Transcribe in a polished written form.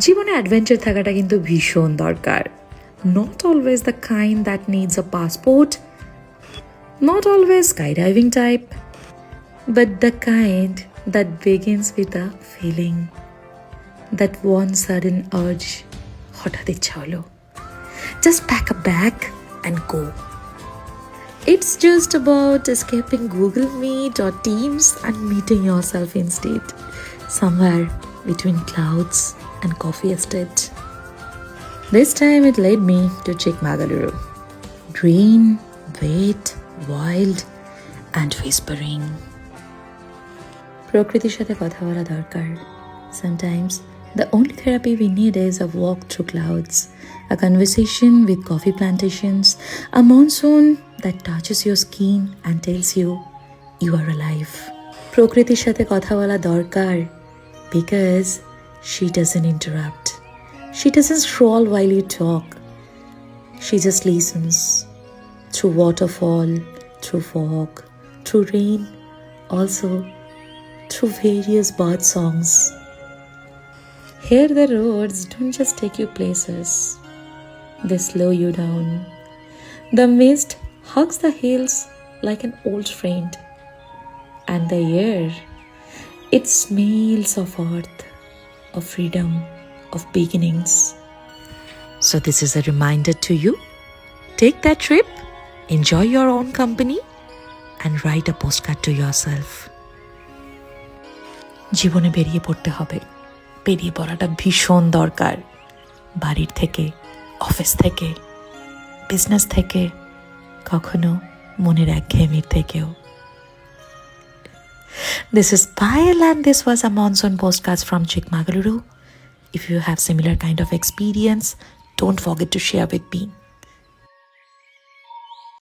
জীবনে অ্যাডভেঞ্চার থাকাটা কিন্তু ভীষণ দরকার। Not always the kind that needs a passport, not always skydiving type, but the kind that begins with a feeling, that one sudden urge, হঠাৎ ইচ্ছা হলো, just pack a bag and go. It's just about escaping Google Meet or Teams and meeting yourself instead, somewhere between clouds and coffee estate. This time it led me to Chikmagalur. Green, wet, wild and whispering. প্রকৃতির সাথে কথা বলা দরকার. Sometimes the only therapy we need is a walk through clouds, a conversation with coffee plantations, a monsoon that touches your skin and tells you you are alive. প্রকৃতির সাথে কথা বলা দরকার because she doesn't interrupt. She doesn't scroll while you talk. She just listens. Through waterfall, through fog, through rain, also through various bird songs. Here the roads don't just take you places. They slow you down. The mist hugs the hills like an old friend. And the air, it smells of earth, of freedom, of beginnings. So this is a reminder to you. Take that trip, enjoy your own company, and write a postcard to yourself. জীবনে বেরিয়ে পড়তে হবে। বেরিয়ে পড়াটা ভীষণ দরকার। বাড়ির থেকে, অফিস থেকে, বিজনেস থেকে, কখনো মনের একঘেয়েমির থেকেও। This is Payal and this was a monsoon postcard from Chikmagalur. If you have similar kind of experience, don't forget to share with me.